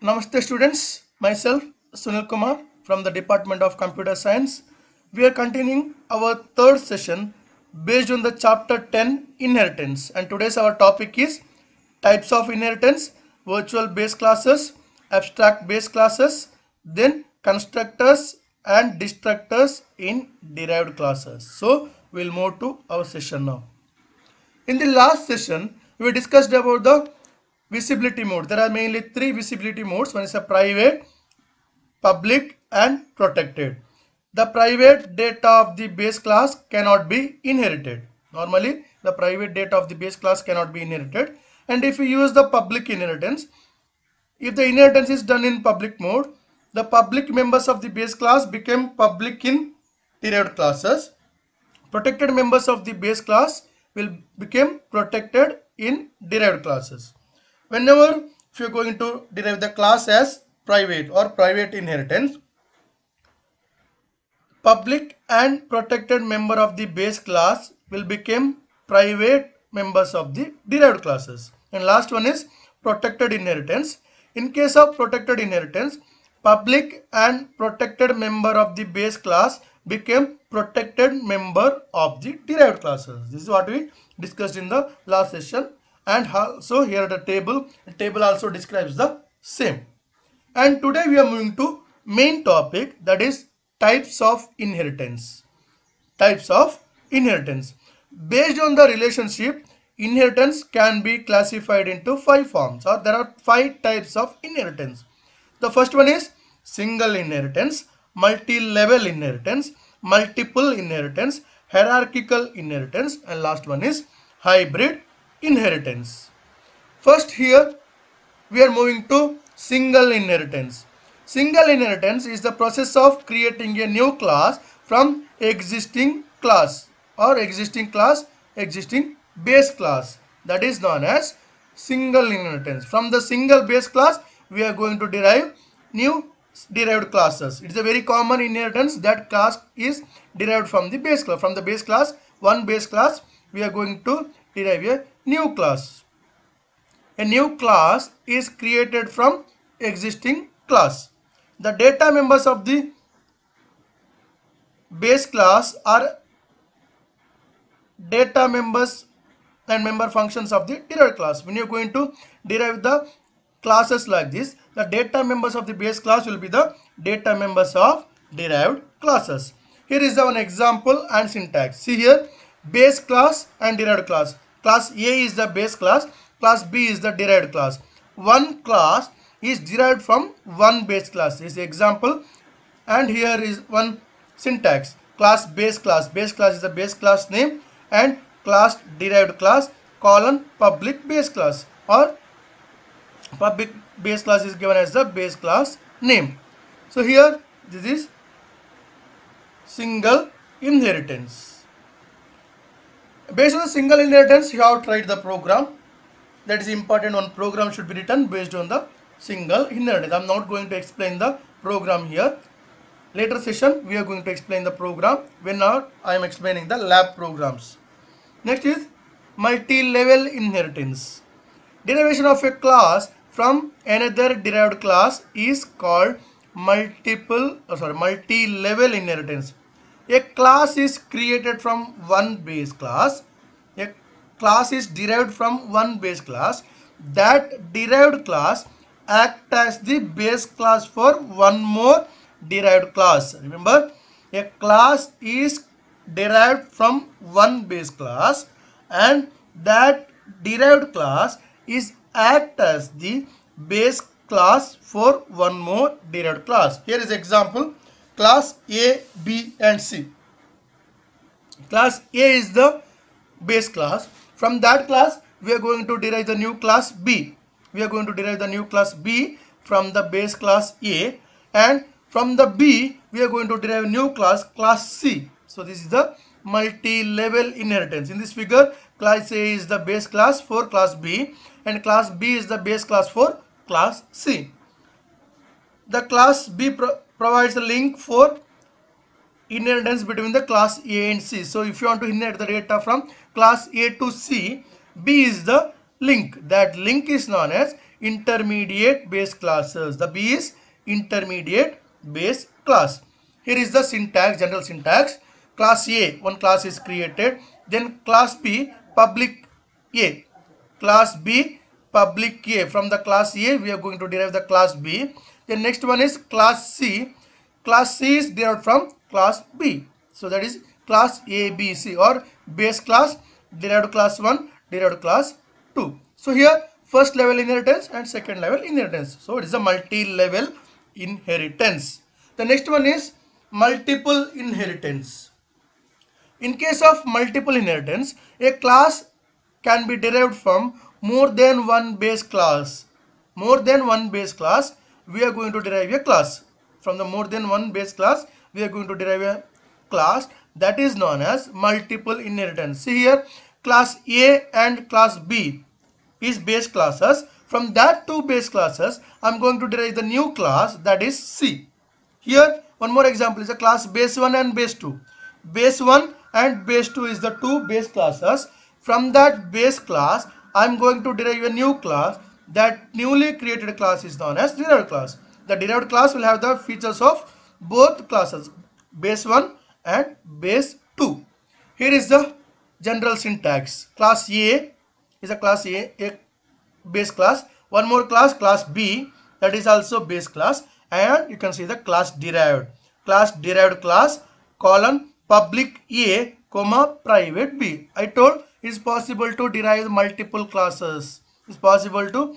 Namaste students, myself Sunil Kumar from the Department of Computer Science. We are continuing our third session based on the chapter 10 inheritance, and today's our topic is types of inheritance, virtual base classes, abstract base classes, then constructors and destructors in derived classes. So we'll move to our session now. In the last session, we discussed about the visibility mode. There are mainly three visibility modes. One is a private, public and protected. The private data of the base class cannot be inherited. Normally, the private data of the base class cannot be inherited. And if we use the public inheritance, if the inheritance is done in public mode, the public members of the base class become public in derived classes. Protected members of the base class will become protected in derived classes. Whenever if you are going to derive the class as private or private inheritance, public and protected member of the base class will become private members of the derived classes. And last one is protected inheritance. In case of protected inheritance, public and protected member of the base class became protected member of the derived classes. This is what we discussed in the last session, and also here the table also describes the same. And today we are moving to main topic, that is types of inheritance. Types of inheritance. Based on the relationship, inheritance can be classified into 5 forms, or there are 5 types of inheritance. The first one is single inheritance, multi-level inheritance, multiple inheritance, hierarchical inheritance, and last one is hybrid inheritance. First here we are moving to single inheritance. Single inheritance is the process of creating a new class from existing class or existing base class. That is known as single inheritance. From the single base class, we are going to derive new derived classes. It is a very common inheritance that class is derived from the base class. From the base class, one base class, we are going to derive a new class. A new class is created from existing class. The data members of the base class are data members and member functions of the derived class. When you are going to derive the classes like this, the data members of the base class will be the data members of derived classes. Here is one example and syntax. See here, base class and derived class. Class A is the base class, class B is the derived class. One class is derived from one base class. This is the example, and here is one syntax. Class base class. Base class is the base class name, and class derived class colon public base class, or public base class is given as the base class name. So here this is single inheritance. Based on the single inheritance, you have to write the program. That is important. One program should be written based on the single inheritance. I am not going to explain the program here. Later session we are going to explain the program when I am explaining the lab programs. Next is multi-level inheritance. Derivation of a class from another derived class is called multi-level inheritance. A class is created from one base class. A class is derived from one base class. That derived class acts as the base class for one more derived class. Remember, a class is derived from one base class, and that derived class is act as the base class for one more derived class. Here is example: class A, B and C. Class A is the base class. From that class we are going to derive the new class B. We are going to derive the new class B from the base class A, and from the B we are going to derive a new class C. So this is the multi-level inheritance. In this figure, class A is the base class for class B, and class B is the base class for class C. The class B provides a link for inheritance between the class A and C. So if you want to inherit the data from class A to C, B is the link. That link is known as intermediate base classes. The B is intermediate base class. Here is the syntax, general syntax. Class A, one class is created. Then class B, public A. Class B, public A. From the class A, we are going to derive the class B. The next one is class C. Class C is derived from class B. So that is class A, B, C, or base class, derived class 1, derived class 2. So here first level inheritance and second level inheritance. So it is a multi-level inheritance. The next one is multiple inheritance. In case of multiple inheritance, a class can be derived from more than one base class. More than one base class, we are going to derive a class. From the more than one base class, we are going to derive a class that is known as multiple inheritance. See here, class A and class B is base classes. From that two base classes, I am going to derive the new class, that is C. Here one more example is a class base 1 and base 2. Base 1 and base 2 is the two base classes. From that base class, I am going to derive a new class. That newly created class is known as derived class. The derived class will have the features of both classes, base 1 and base 2. Here is the general syntax. Class A is a class A base class. One more class, class B, that is also base class. And you can see the class derived. Class derived class, colon, public A, comma, private B. I told it is possible to derive multiple classes. It is possible to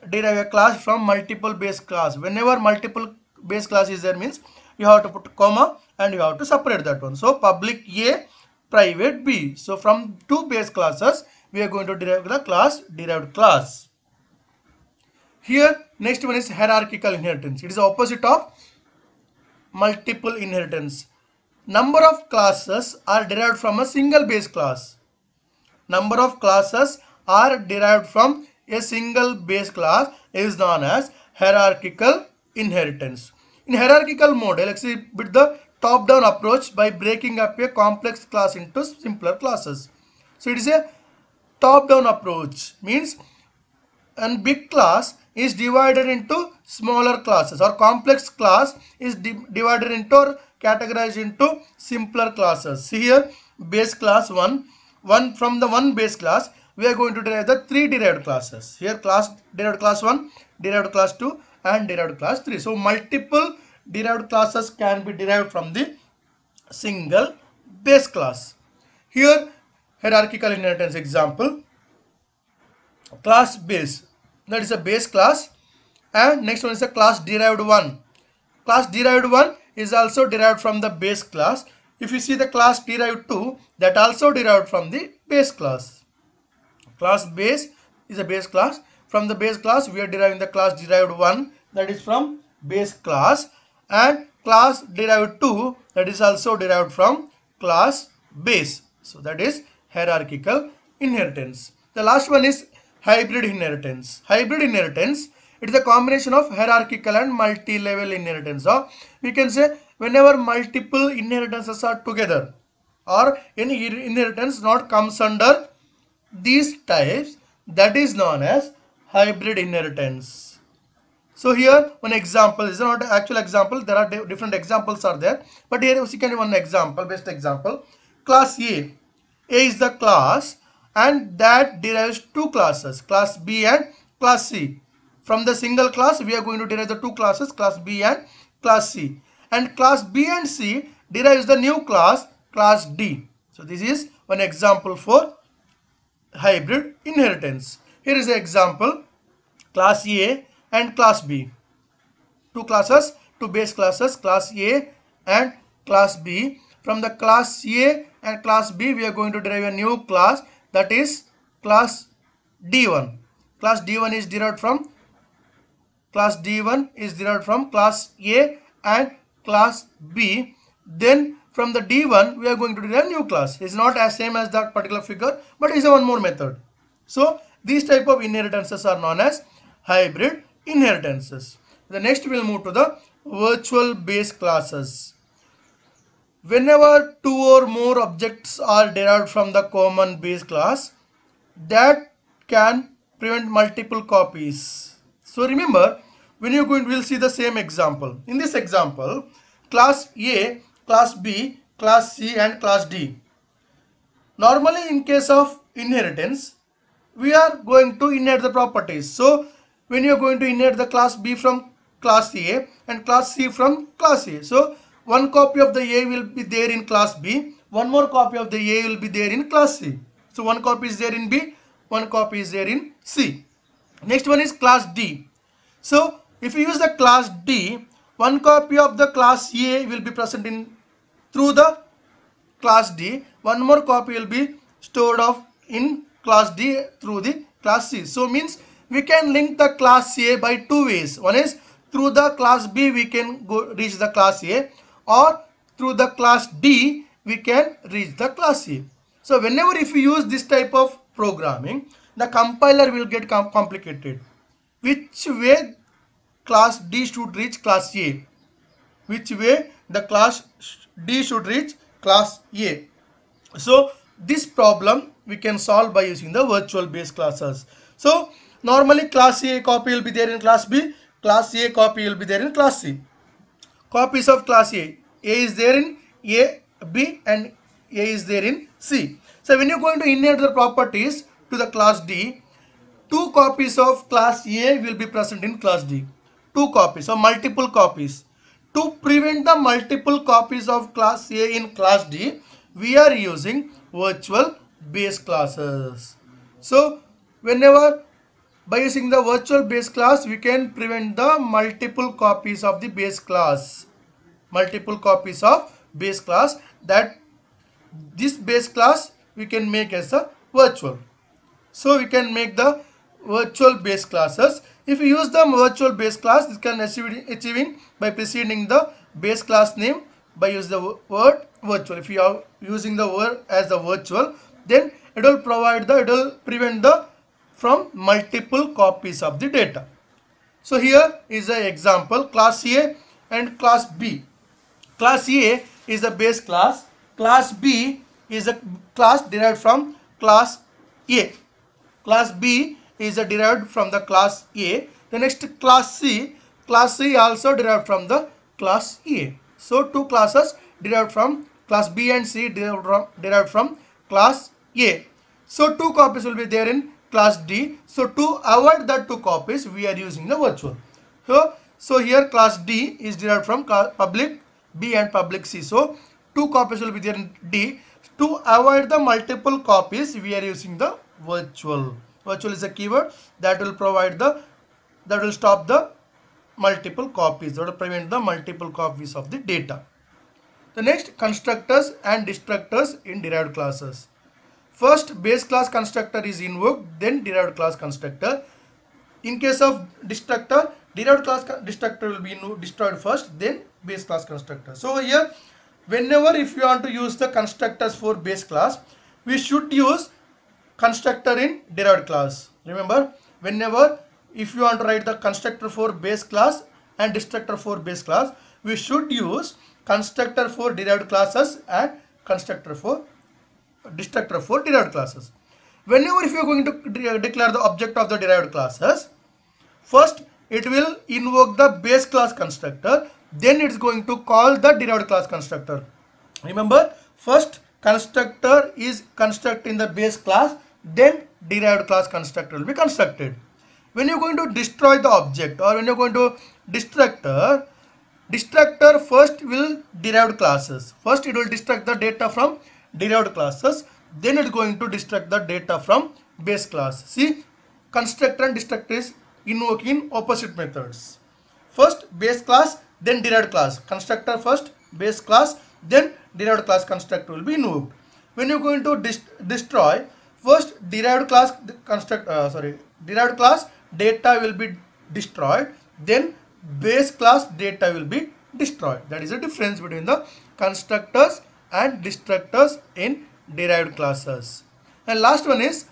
derive a class from multiple base class. Whenever multiple base class is there, means you have to put comma and you have to separate that one. So public A, private B. So from two base classes, we are going to derive the class derived class. Here next one is hierarchical inheritance. It is the opposite of multiple inheritance. Number of classes are derived from a single base class. Number of classes are derived from a single base class is known as hierarchical inheritance. In hierarchical model, exhibit the top-down approach by breaking up a complex class into simpler classes. So it is a top-down approach, means a big class is divided into smaller classes, or complex class is divided into or categorized into simpler classes. See here, base class 1, from the one base class, we are going to derive the three derived classes. Here class derived class 1, derived class 2 and derived class 3. So multiple derived classes can be derived from the single base class. Here hierarchical inheritance example, class base, that is a base class, and next one is a class derived 1. Class derived 1 is also derived from the base class. If you see the class derived 2, that also derived from the base class. Class base is a base class. From the base class, we are deriving the class derived 1, that is from base class, and class derived 2, that is also derived from class base. So that is hierarchical inheritance. The last one is hybrid inheritance. Hybrid inheritance, it is a combination of hierarchical and multi-level inheritance. So we can say whenever multiple inheritances are together, or any inheritance not comes under these types, that is known as hybrid inheritance. So here one example is not an actual example, there are different examples are there, but here you can one example, best example. Class A is the class and that derives two classes, class B and class C. From the single class, we are going to derive the two classes, class B and class C. And class B and C derives the new class, class D. So this is one example for hybrid inheritance. Here is an example, class A and class B. Two classes, two base classes, class A and class B. From the class A and class B, we are going to derive a new class, that is class D1. Class D1 is derived from class A and class B. Then from the D1, we are going to derive a new class. It's not as same as that particular figure, but it's a one more method. So these type of inheritances are known as hybrid inheritances. The next we'll move to the virtual base classes. Whenever two or more objects are derived from the common base class, that can prevent multiple copies. So remember, when you're going, we'll see the same example. In this example, class A, class B, class C and class D. Normally in case of inheritance, we are going to inherit the properties. So when you are going to inherit the class B from class A and class C from class A. So one copy of the A will be there in class B, one more copy of the A will be there in class C. So one copy is there in B, one copy is there in C. Next one is class D. So if you use the class D, one copy of the class A will be present in through the class D, one more copy will be stored off in class D through the class C. So means we can link the class A by two ways. One is through the class B we can go reach the class A, or through the class D we can reach the class A. So whenever if you use this type of programming, the compiler will get complicated. Which way class D should reach class A? Which way the class D should reach class A? So this problem we can solve by using the virtual base classes. So normally class A copy will be there in class B, class A copy will be there in class C. Copies of class A is there in A, B and A is there in C. So when you're going to inherit the properties to the class D, two copies of class A will be present in class D. Two copies or multiple copies. To prevent the multiple copies of class A in class D, we are using virtual base classes. So whenever by using the virtual base class, we can prevent the multiple copies of the base class. Multiple copies of base class, that this base class we can make as a virtual. So we can make the virtual base classes. If you use the virtual base class, this can achieving by preceding the base class name by use the word virtual. If you are using the word as the virtual, then it will prevent the from multiple copies of the data. So here is an example, class A and class B. Class A is the base class, class B is a class derived from class A. Class B is derived from the class A. The next class C also derived from the class A. So two classes derived from class B and C derived from class A. So two copies will be there in class D. So to avoid the two copies, we are using the virtual. So here class D is derived from public B and public C. So two copies will be there in D. To avoid the multiple copies, we are using the virtual. Virtual is a keyword that will stop the multiple copies, that will prevent the multiple copies of the data. The next, constructors and destructors in derived classes. First, base class constructor is invoked, then derived class constructor. In case of destructor, derived class destructor will be destroyed first, then base class constructor. So here, whenever if you want to use the constructors for base class, we should use constructor in derived class. Remember, whenever if you want to write the constructor for base class and destructor for base class, we should use constructor for derived classes and constructor for destructor for derived classes. Whenever if you are going to declare the object of the derived classes, first it will invoke the base class constructor, then it is going to call the derived class constructor. Remember, first constructor is constructed in the base class, then derived class constructor will be constructed. When you are going to destroy the object or when you are going to destructor first will derived classes. First it will destruct the data from derived classes, then it is going to destruct the data from base class. See, constructor and destructor is invoking opposite methods. First base class, then derived class. Constructor first, base class, then derived class constructor will be invoked. When you are going to destroy, first derived class derived class data will be destroyed, then base class data will be destroyed. That is the difference between the constructors and destructors in derived classes. And last one is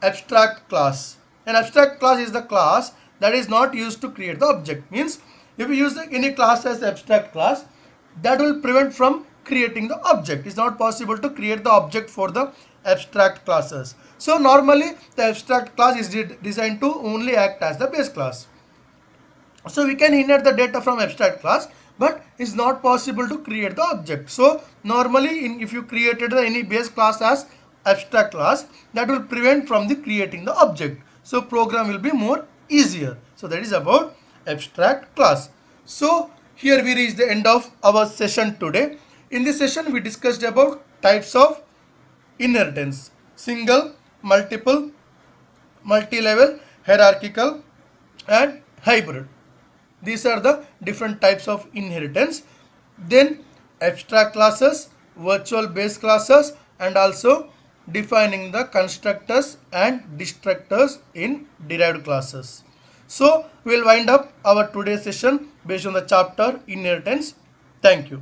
abstract class. An abstract class is the class that is not used to create the object. Means if you use any class as abstract class, that will prevent from creating the object. It's not possible to create the object for the abstract classes. So normally the abstract class is designed to only act as the base class. So we can inherit the data from abstract class, but it's not possible to create the object. So normally if you created any base class as abstract class, that will prevent from the creating the object. So program will be more easier. So that is about abstract class. So here we reach the end of our session today. In this session we discussed about types of inheritance: single, multiple, multi-level, hierarchical, and hybrid. These are the different types of inheritance. Then abstract classes, virtual base classes, and also defining the constructors and destructors in derived classes. So we'll wind up our today's session based on the chapter inheritance. Thank you.